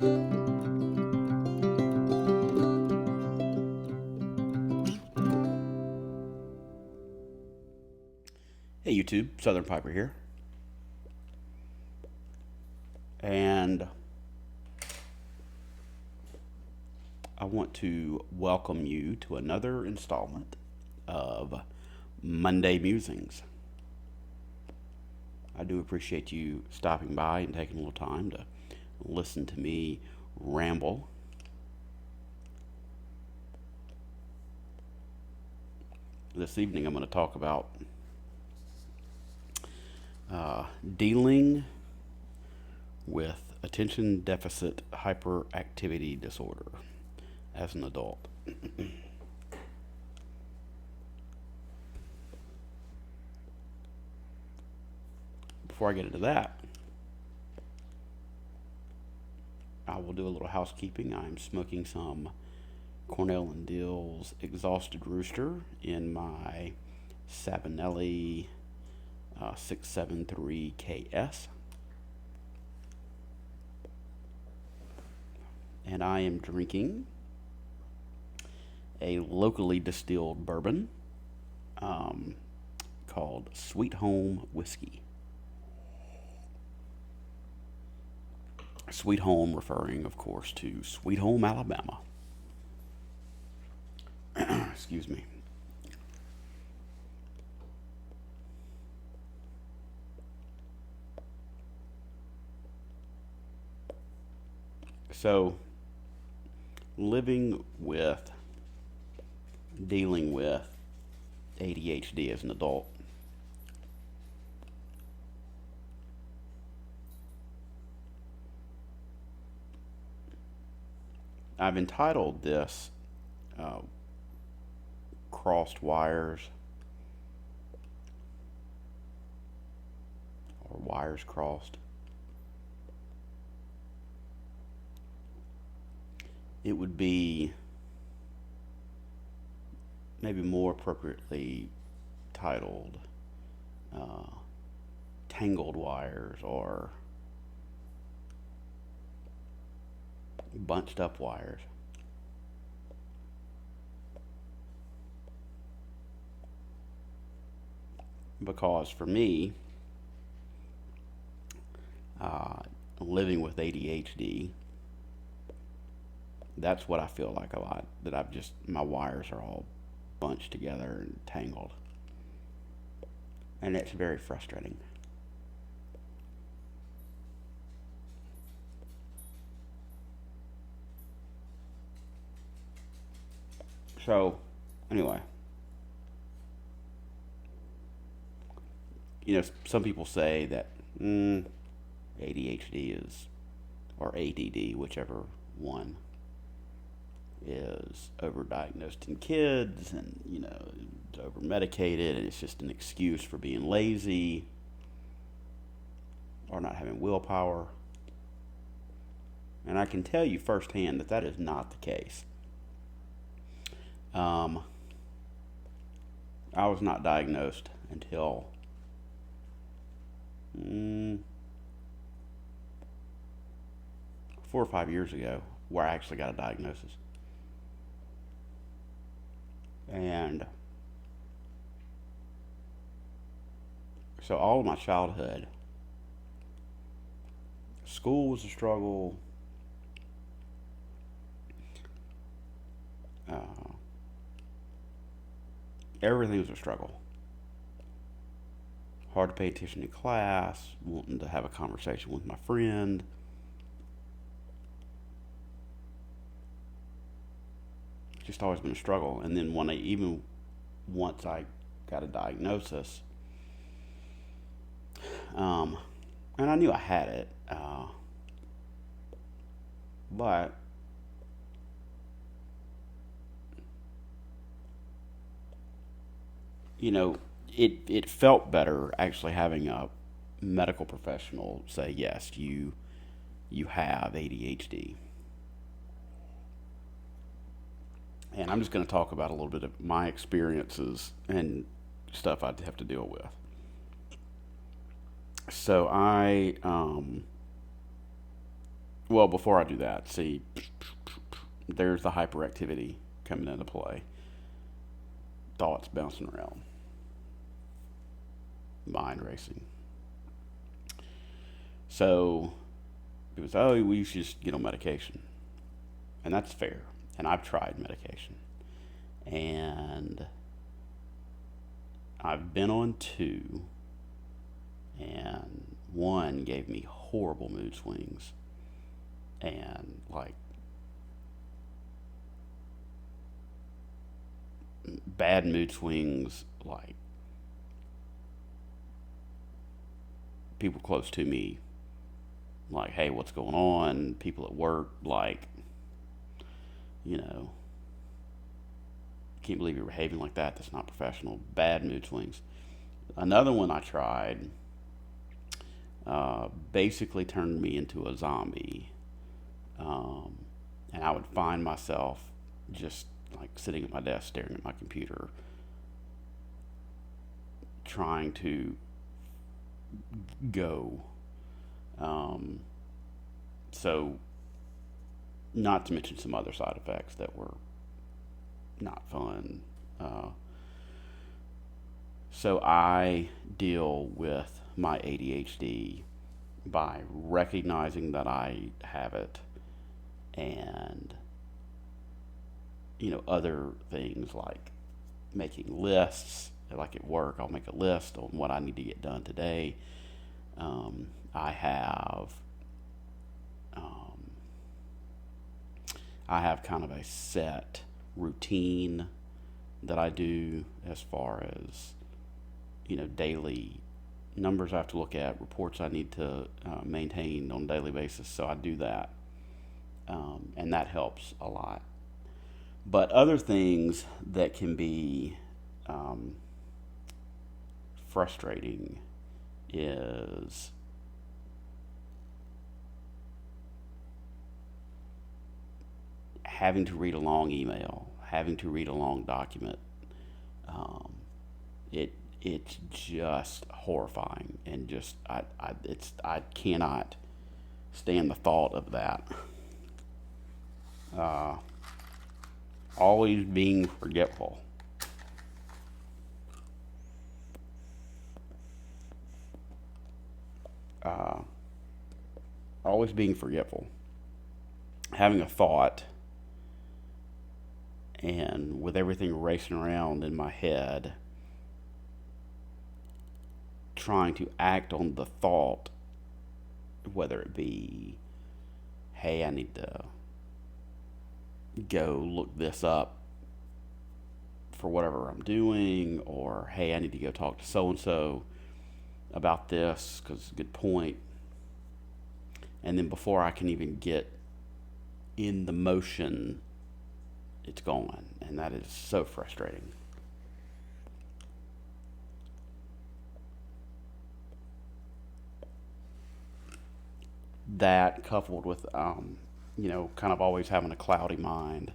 Hey YouTube, Southern Piper here. And I want to welcome you to another installment of Monday Musings. I do appreciate you stopping by and taking a little time to listen to me ramble. This evening I'm going to talk about dealing with attention deficit hyperactivity disorder as an adult. Before I get into that, I will do a little housekeeping. I'm smoking some Cornell and Dill's Exhausted Rooster in my Sabanelli 673KS. And I am drinking a locally distilled bourbon called Sweet Home Whiskey. Sweet Home referring, of course, to Sweet Home, Alabama. Excuse me. So, dealing with ADHD as an adult. I've entitled this Crossed Wires or Wires Crossed. It would be maybe more appropriately titled Tangled Wires or Bunched Up Wires. Because for me, living with ADHD, that's what I feel like a lot. That my wires are all bunched together and tangled. And it's very frustrating. So, anyway, some people say that ADHD or ADD, whichever one, is overdiagnosed in kids and, it's over medicated and it's just an excuse for being lazy or not having willpower. And I can tell you firsthand that that is not the case. I was not diagnosed until 4 or 5 years ago, where I actually got a diagnosis. And so all of my childhood, school was a struggle. Everything was a struggle. Hard to pay attention to class, wanting to have a conversation with my friend. Just always been a struggle. And then once I got a diagnosis, and I knew I had it, but it felt better actually having a medical professional say, yes, you have ADHD. And I'm just going to talk about a little bit of my experiences and stuff I'd have to deal with. So I Well, before I do that, see, there's the hyperactivity coming into play. Thoughts bouncing around, mind racing. So it was, oh, we should just get on medication. And that's fair. And I've tried medication. And I've been on two, and one gave me horrible mood swings. And like bad mood swings, like people close to me, like, hey, what's going on? People at work, like, you know, can't believe you're behaving like that. That's not professional. Bad mood swings. Another one I tried basically turned me into a zombie. Um, and I would find myself just like sitting at my desk staring at my computer, trying to go. Um, so, not to mention some other side effects that were not fun. So I deal with my ADHD by recognizing that I have it, and other things like making lists. Like at work, I'll make a list on what I need to get done today. I have um, I have kind of a set routine that I do as far as daily numbers I have to look at, reports I need to maintain on a daily basis. So I do that, and that helps a lot. But other things that can be um, frustrating is having to read a long email, having to read a long document. Um, it's just horrifying, and just I cannot stand the thought of that. Uh, Always being forgetful. Uh, Always being forgetful. Having a thought, and with everything racing around in my head, trying to act on the thought, whether it be, hey, I need to go look this up for whatever I'm doing, or hey, I need to go talk to so and so about this because it's a good point. And then before I can even get in the motion, it's gone. And that is so frustrating. That coupled with, kind of always having a cloudy mind,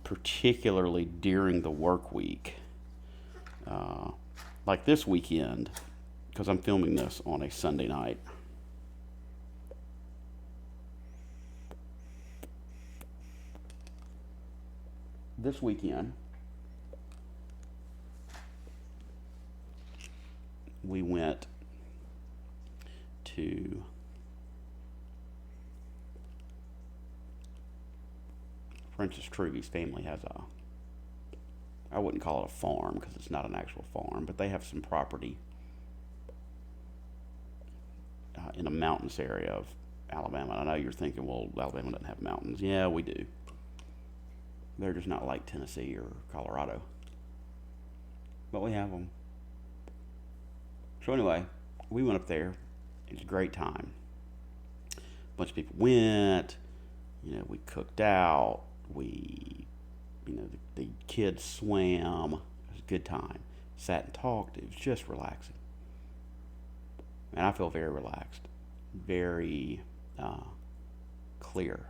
particularly during the work week. Uh, like this weekend, because I'm filming this on a Sunday night. This weekend, we went to Princess Truby's family has I wouldn't call it a farm because it's not an actual farm, but they have some property in a mountainous area of Alabama. I know you're thinking, well, Alabama doesn't have mountains. Yeah, we do. They're just not like Tennessee or Colorado, but we have them. So anyway, we went up there. It was a great time. A bunch of people went. We cooked out. The kids swam. It was a good time. Sat and talked. It was just relaxing. And I feel very relaxed, very clear.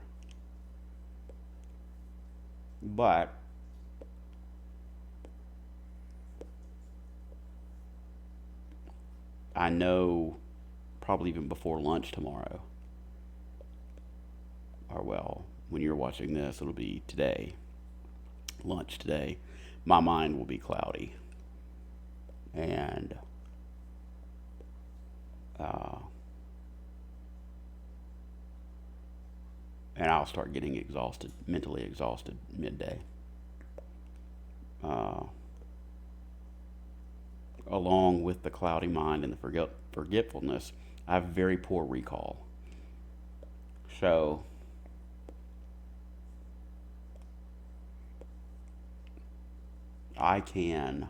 But I know probably even before lunch tomorrow, or well, when you're watching this, it'll be today, lunch today, my mind will be cloudy. And uh, and I'll start getting exhausted, mentally exhausted midday. Uh, Along with the cloudy mind and the forgetfulness, I have very poor recall. So I can.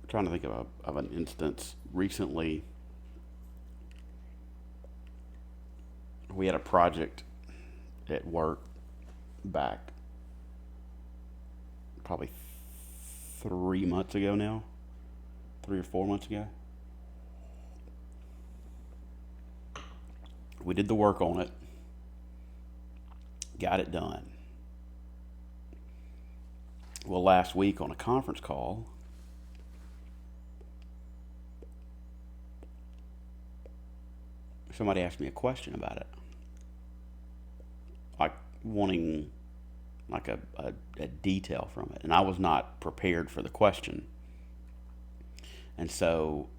I'm trying to think of an instance recently. We had a project at work back probably 3 months ago now, 3 or 4 months ago. We did the work on it, got it done. Well, last week on a conference call, somebody asked me a question about it, like wanting like a detail from it, and I was not prepared for the question. And so,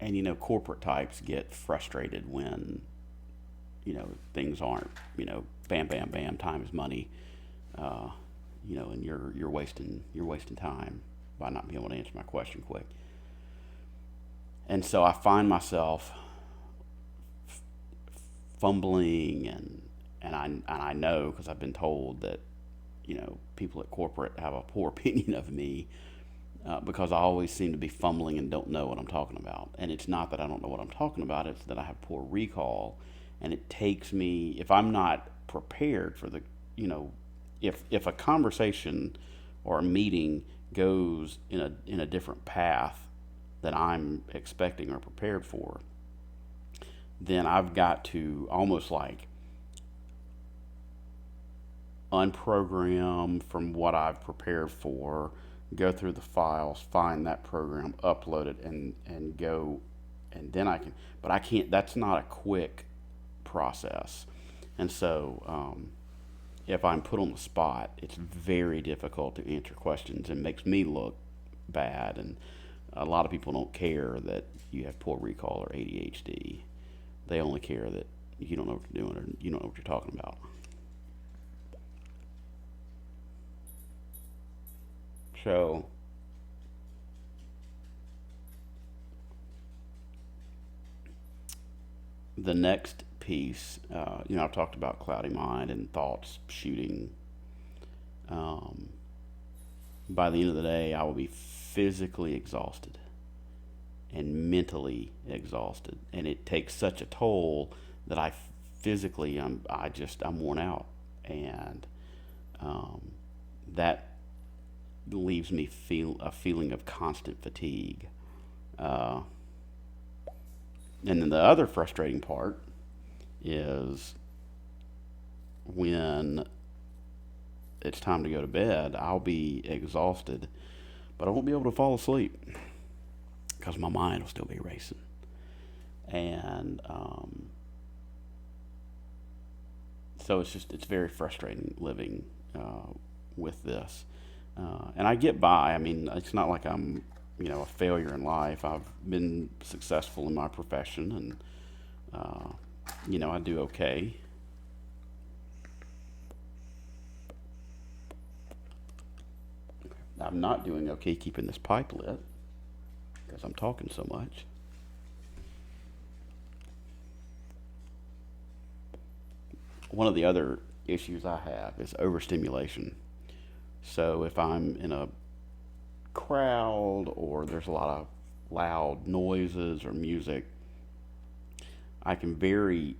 and corporate types get frustrated when things aren't bam bam bam, time is money, uh, and you're wasting time by not being able to answer my question quick. And so I find myself fumbling, and I know, because I've been told that people at corporate have a poor opinion of me, because I always seem to be fumbling and don't know what I'm talking about. And it's not that I don't know what I'm talking about; it's that I have poor recall, and it takes me, if I'm not prepared for the if a conversation or a meeting goes in a different path that I'm expecting or prepared for, then I've got to almost like unprogram from what I've prepared for, go through the files, find that program, upload it, and go, and then I can. But I can't. That's not a quick process, and so if I'm put on the spot, it's very difficult to answer questions and makes me look bad. And a lot of people don't care that you have poor recall or ADHD. They only care that you don't know what you're doing, or you don't know what you're talking about. So the next piece, I've talked about cloudy mind and thoughts shooting. Um, by the end of the day, I will be physically exhausted and mentally exhausted, and it takes such a toll that I physically I'm worn out, and that leaves me feel a feeling of constant fatigue. Uh, and then the other frustrating part is when it's time to go to bed, I'll be exhausted, but I won't be able to fall asleep because my mind will still be racing. And so it's very frustrating living with this. And I get by. I mean, it's not like I'm a failure in life. I've been successful in my profession, and I do okay. I'm not doing okay keeping this pipe lit because I'm talking so much. One of the other issues I have is overstimulation. So if I'm in a crowd or there's a lot of loud noises or music, I can very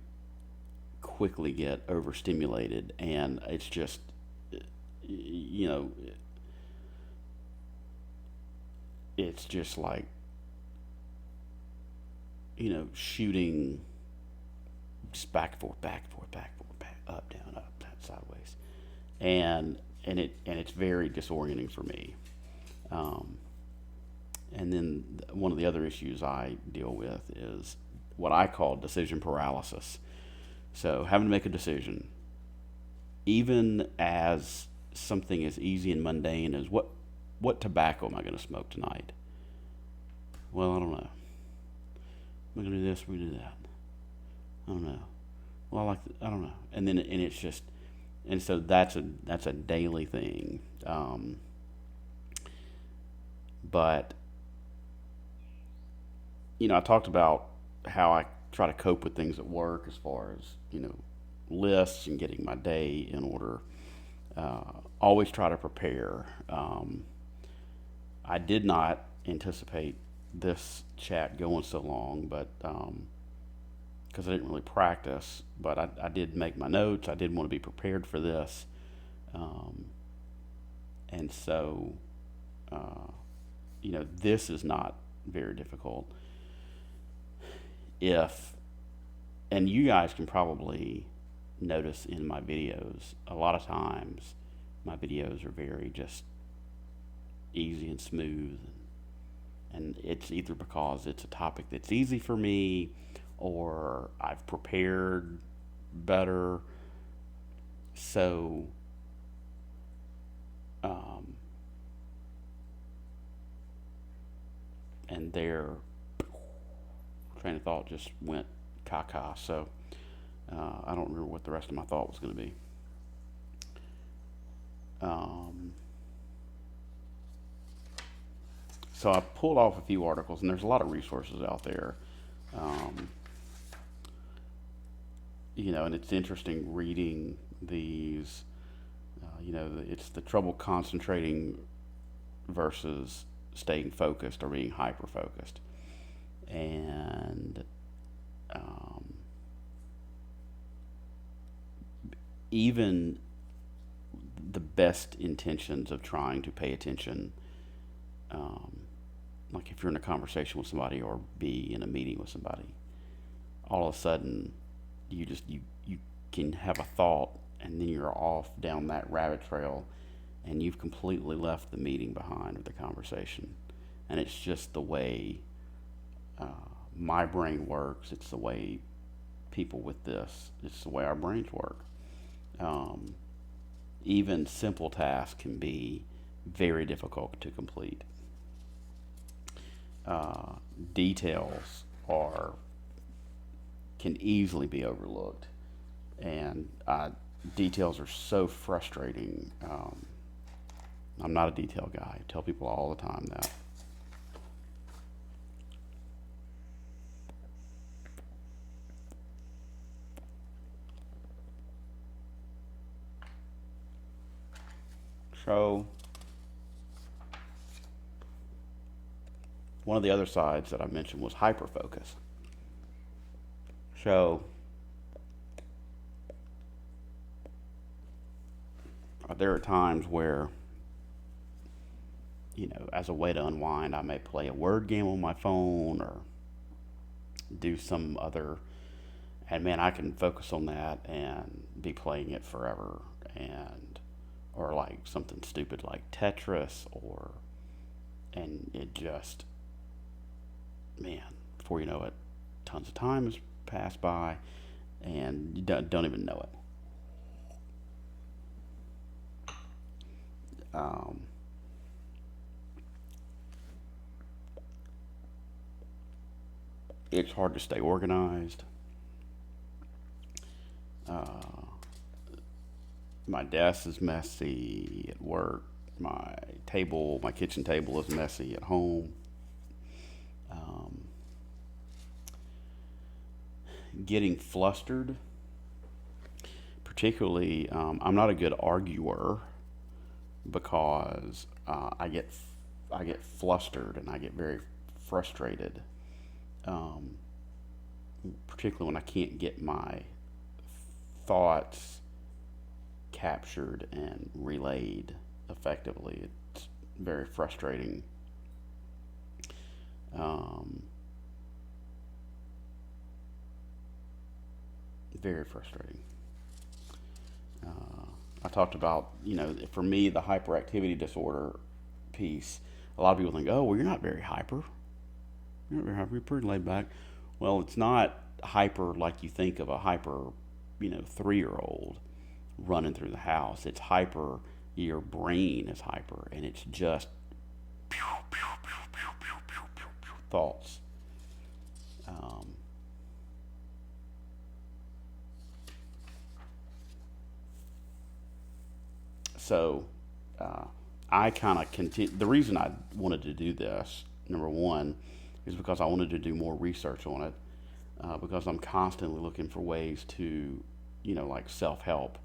quickly get overstimulated, and it's just, you know, it's just like, shooting just back and forth, back and forth, back and forth, back, up, down, sideways, and it's very disorienting for me. And then one of the other issues I deal with is what I call decision paralysis. So having to make a decision, even as something as easy and mundane as what tobacco am I going to smoke tonight? Well, I don't know. We're going to do this. We're going to do that. I don't know. Well, I don't know. And it's just, and so that's a daily thing. But I talked about how I try to cope with things at work as far as lists and getting my day in order. Always try to prepare. I did not anticipate this chat going so long, but because I didn't really practice, but I did make my notes. I did want to be prepared for this, and so this is not very difficult. And you guys can probably notice in my videos, a lot of times my videos are very just easy and smooth, and it's either because it's a topic that's easy for me or I've prepared better. So and their train of thought just went caca. So I don't remember what the rest of my thought was going to be. So I pulled off a few articles, and there's a lot of resources out there. And it's interesting reading these. It's the trouble concentrating versus staying focused or being hyper focused. And even the best intentions of trying to pay attention, like if you're in a conversation with somebody or be in a meeting with somebody, all of a sudden you can have a thought and then you're off down that rabbit trail and you've completely left the meeting behind or the conversation. And it's just the way my brain works. It's the way people with this, it's the way our brains work. Even simple tasks can be very difficult to complete. Details can easily be overlooked, and details are so frustrating. I'm not a detail guy. I tell people all the time that. So one of the other sides that I mentioned was hyperfocus. So there are times where, as a way to unwind, I may play a word game on my phone or do some other, and man, I can focus on that and be playing it forever, or like something stupid like Tetris, and it just, man, before you know it, tons of time has passed by and you don't even know it. It's hard to stay organized. My desk is messy at work. My kitchen table is messy at home. Getting flustered, particularly, I'm not a good arguer because I get flustered and I get very frustrated, particularly when I can't get my thoughts captured and relayed effectively. It's very frustrating. Very frustrating. I talked about, for me, the hyperactivity disorder piece. A lot of people think, oh, well, you're not very hyper. You're not very hyper. You're pretty laid back. Well, it's not hyper like you think of a hyper, 3-year-old running through the house. It's hyper, your brain is hyper, and it's just pew, pew, pew, pew, pew, pew, pew, pew, thoughts. Um, so uh, I kind of continue. The reason I wanted to do this, number one, is because I wanted to do more research on it. Because I'm constantly looking for ways to, like self help,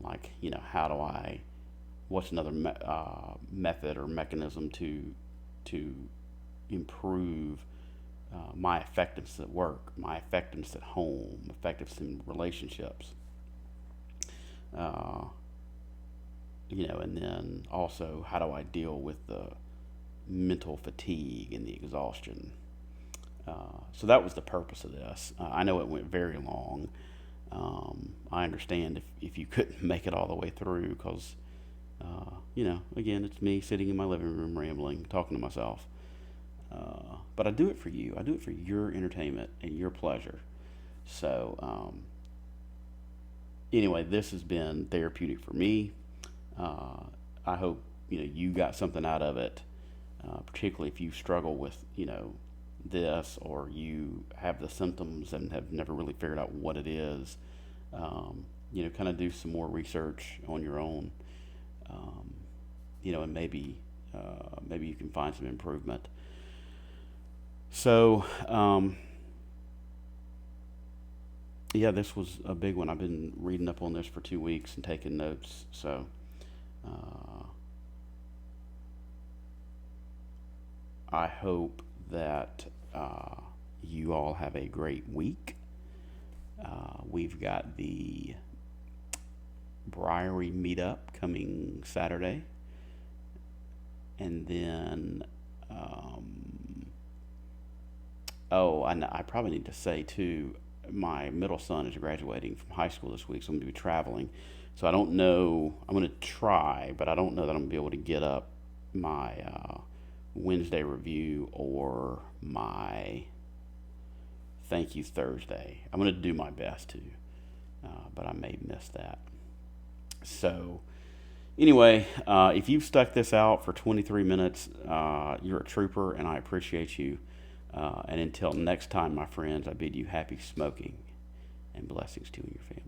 like how do I, what's another method or mechanism to improve my effectiveness at work, my effectiveness at home, effectiveness in relationships. Uh, and then also how do I deal with the mental fatigue and the exhaustion. So that was the purpose of this. I know it went very long. I understand if you couldn't make it all the way through because, again, it's me sitting in my living room rambling, talking to myself. But I do it for you. I do it for your entertainment and your pleasure. So, anyway, this has been therapeutic for me. I hope you got something out of it, particularly if you struggle with this or you have the symptoms and have never really figured out what it is. Kind of do some more research on your own, and maybe you can find some improvement. So, yeah, this was a big one. I've been reading up on this for 2 weeks and taking notes. So, uh, I hope that you all have a great week. We've got the Briary meetup coming Saturday. And then, I probably need to say too, my middle son is graduating from high school this week, so I'm going to be traveling. So I don't know, I'm going to try, but I don't know that I'm going to be able to get up my Wednesday review or my thank you Thursday. I'm going to do my best to, but I may miss that. So, anyway, if you've stuck this out for 23 minutes, you're a trooper, and I appreciate you. And until next time, my friends, I bid you happy smoking and blessings to you and your family.